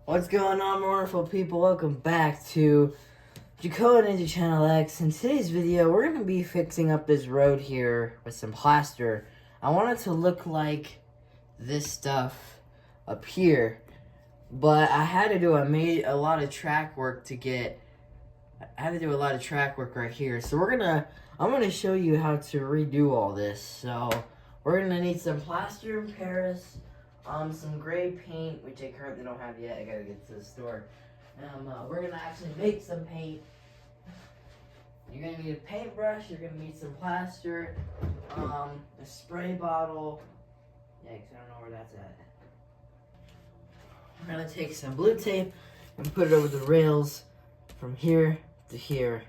What's going on, wonderful people? Welcome back to Jacoda Ninja Channel X. In today's video, we're going to be fixing up this road here with some plaster. I want it to look like this stuff up here, but I had to do, I made a lot of track work to get, I had to do a lot of track work right here. So I'm going to show you how to redo all this. So we're going to need some plaster in Paris. Some gray paint, which I currently don't have yet. I gotta get to the store. We're gonna actually make some paint. You're gonna need a paintbrush. You're gonna need some plaster, a spray bottle. Yikes, I don't know where that's at. We're gonna take some blue tape and put it over the rails from here to here,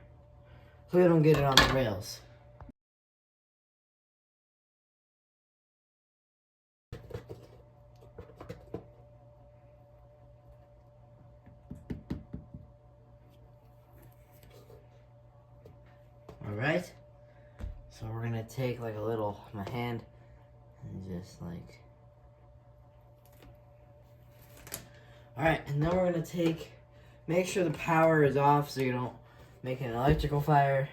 so we don't get it on the rails. Alright, so we're gonna take like my hand, and just like, alright, and then we're gonna make sure the power is off so you don't make an electrical fire.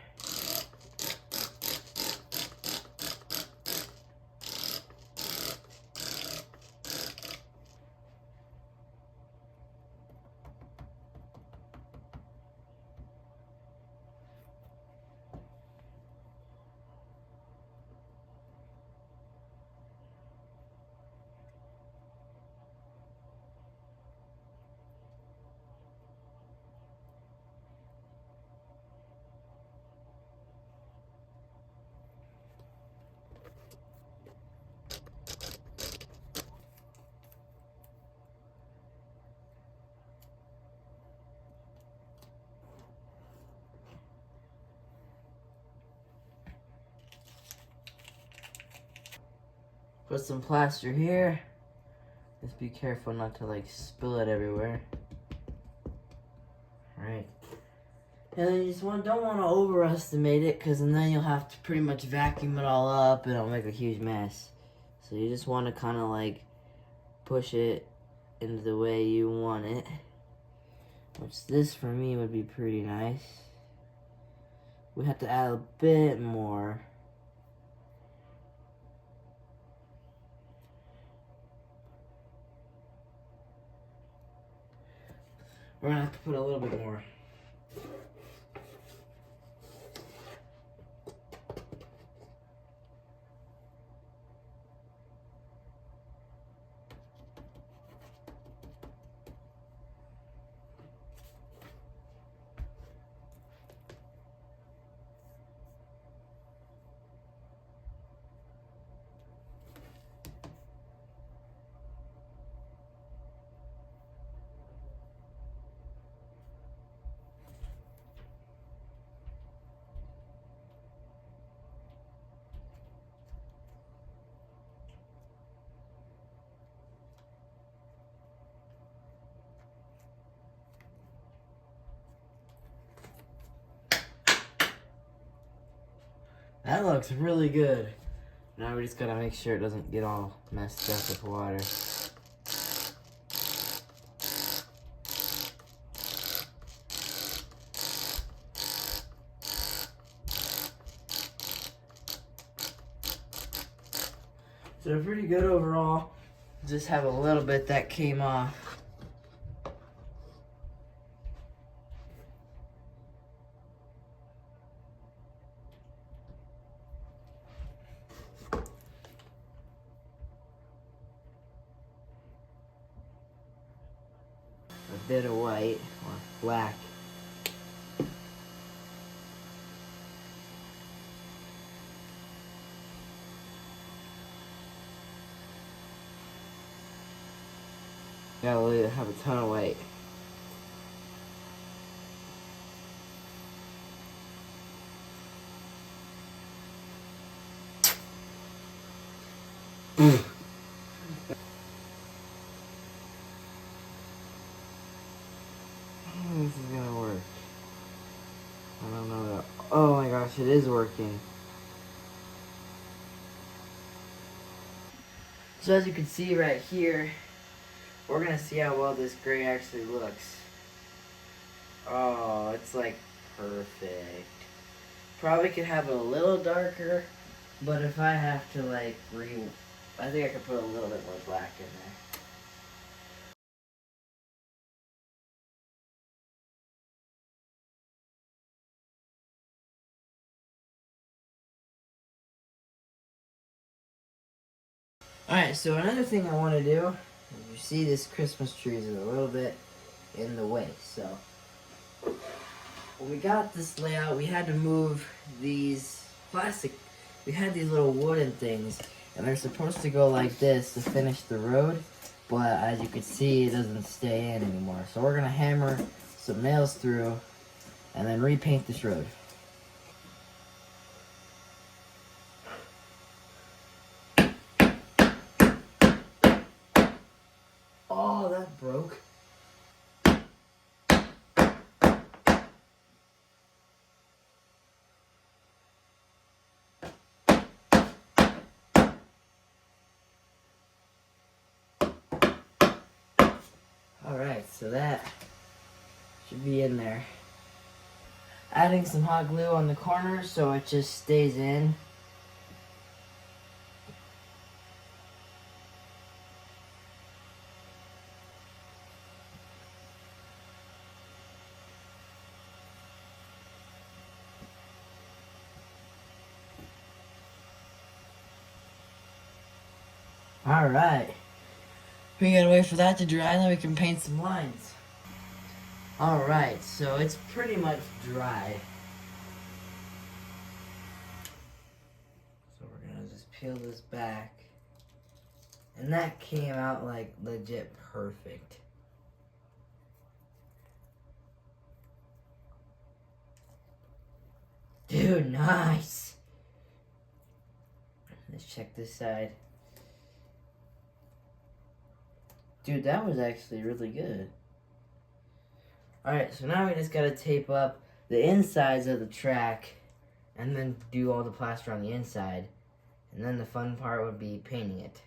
Put some plaster here. Just be careful not to like spill it everywhere. Alright. And then you just don't want to overestimate it, because then you'll have to pretty much vacuum it all up and it'll make a huge mess. So you just want to kind of like push it into the way you want it. Which this for me would be pretty nice. We have to add a bit more. We're gonna have to put a little bit more. That looks really good. Now we just gotta make sure it doesn't get all messed up with water. So pretty good overall. Just have a little bit that came off. A bit of white or black. Gotta have a ton of white. This is gonna work. I don't know. Oh my gosh, it is working. So as you can see right here, We're gonna see how well this gray actually looks. Oh, it's like perfect. Probably could have it a little darker, but if I have to like I think I could put a little bit more black in there. Alright, so another thing I want to do is you see this Christmas tree is a little bit in the way. So when we got this layout, we had to move these plastic, we had these little wooden things, and they're supposed to go like this to finish the road, but as you can see, it doesn't stay in anymore. So we're going to hammer some nails through and then repaint this road. Oh, that broke. Alright, so that should be in there. Adding some hot glue on the corners so it just stays in. Alright. We gotta wait for that to dry, then we can paint some lines. Alright, so it's pretty much dry. So we're gonna just peel this back. And that came out like legit perfect. Dude, nice! Let's check this side. Dude, that was actually really good. Alright, so now we just gotta tape up the insides of the track and then do all the plaster on the inside. And then the fun part would be painting it.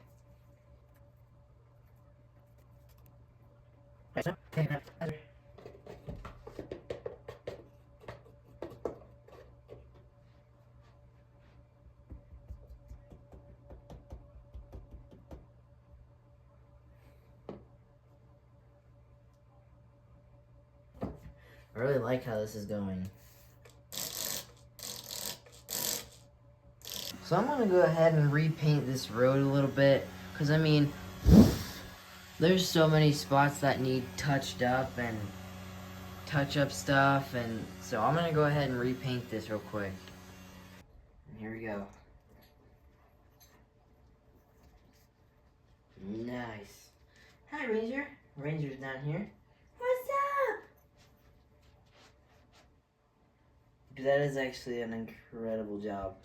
I really like how this is going. So I'm gonna go ahead and repaint this road a little bit, because I mean, there's so many spots that need touched up and touch up stuff, and so I'm gonna go ahead and repaint this real quick. And here we go. Nice. Hi, Ranger. Ranger's down here. What's up? Dude, that is actually an incredible job.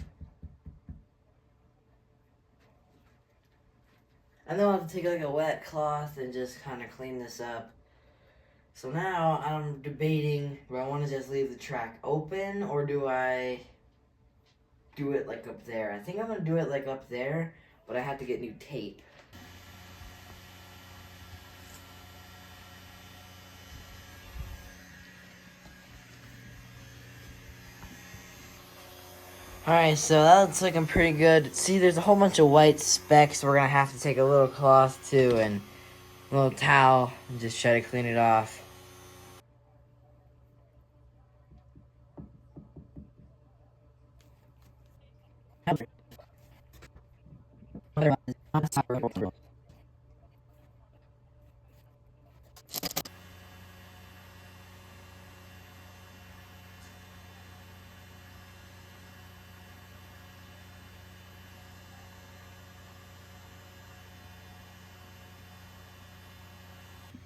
And then I'll have to take like a wet cloth and just kind of clean this up. So now I'm debating, do I want to just leave the track open or do I do it like up there? I think I'm going to do it like up there, but I have to get new tape. Alright, so that's looking pretty good. See, there's a whole bunch of white specks. We're going to have to take a little cloth too and a little towel and just try to clean it off.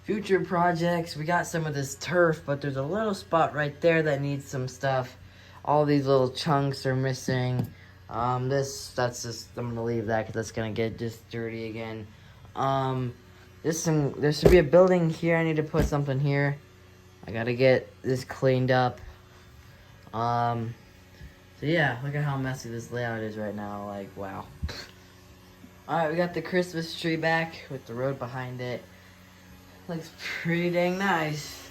Future projects, we got some of this turf, but there's a little spot right there that needs some stuff. All these little chunks are missing. I'm gonna leave that because that's gonna get just dirty again. There should be a building here. I need to put something here. I gotta get this cleaned up. So yeah, look at how messy this layout is right now. Like, wow. Alright, we got the Christmas tree back with the road behind it. Looks pretty dang nice.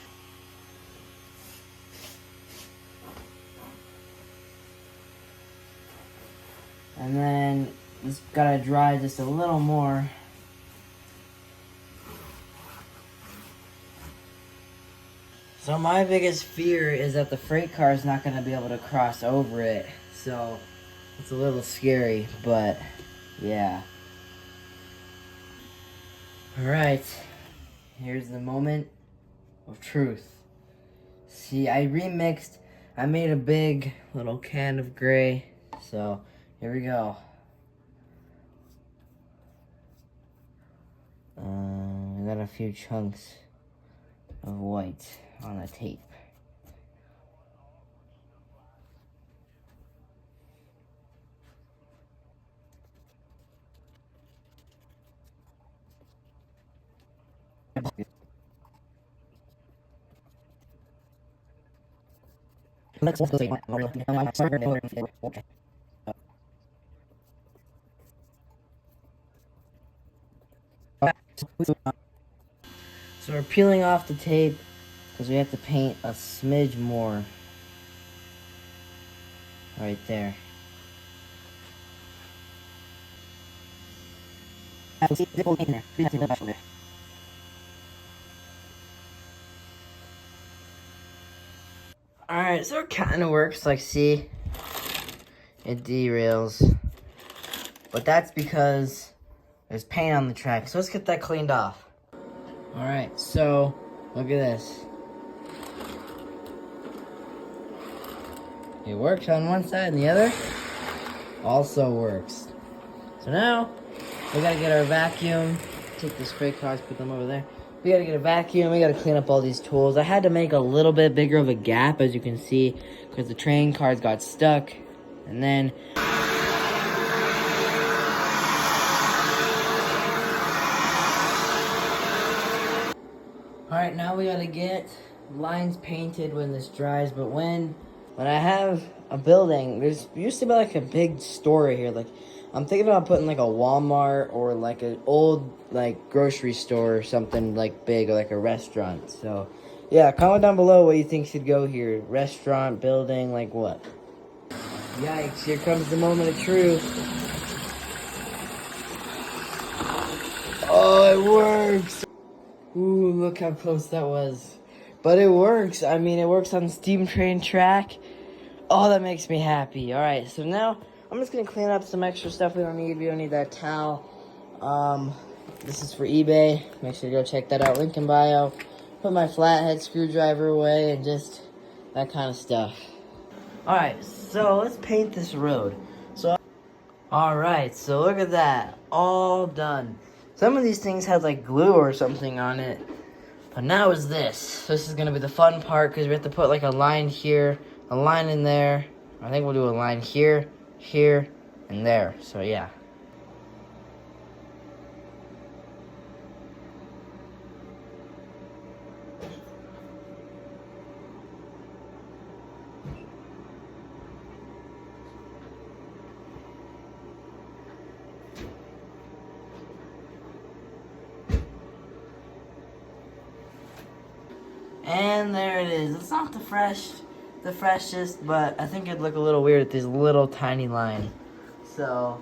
And then it's gotta dry just a little more. So my biggest fear is that the freight car is not gonna be able to cross over it. So it's a little scary, but yeah. Alright, here's the moment of truth. See, I made a big little can of gray. So here we go. I got a few chunks of white on the tape. So we're peeling off the tape because we have to paint a smidge more right there. Alright, so it kind of works, like, see? It derails. But that's because there's paint on the track. So let's get that cleaned off. Alright, so look at this. It works on one side and the other also works. So now we gotta get our vacuum. Take the spray cars, put them over there. We gotta get a vacuum, we gotta clean up all these tools. I had to make a little bit bigger of a gap, as you can see, because the train cars got stuck. And then alright, now we gotta get lines painted when this dries, but when I have a building, there's used to be like a big store here. Like, I'm thinking about putting like a Walmart or like an old like grocery store or something like big, or like a restaurant. So yeah, comment down below what you think should go here. Restaurant, building, like what? Yikes, here comes the moment of truth. Oh, it works! Ooh, look how close that was. But it works. I mean, it works on steam train track. Oh, that makes me happy. Alright, so now I'm just going to clean up some extra stuff we don't need. We don't need that towel. This is for eBay. Make sure to go check that out. Link in bio. Put my flathead screwdriver away and just that kind of stuff. Alright, so let's paint this road. Alright, so look at that. All done. Some of these things had like glue or something on it. But now is this. This is going to be the fun part because we have to put like a line here, a line in there. I think we'll do a line here, here, and there. So yeah. And there it is. It's not the freshest, but I think it'd look a little weird with this little tiny line. So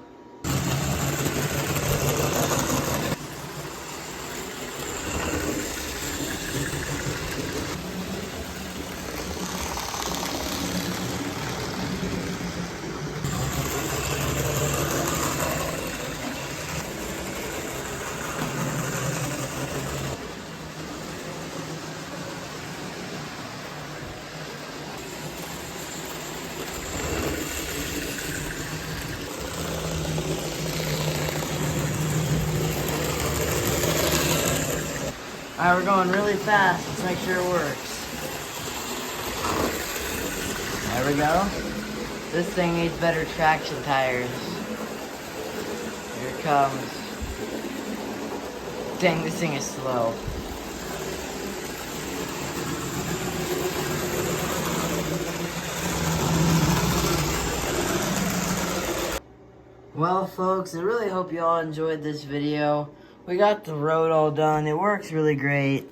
alright, we're going really fast. Let's make sure it works. There we go. This thing needs better traction tires. Here it comes. Dang, this thing is slow. Well, folks, I really hope you all enjoyed this video. we got the road all done. It works really great.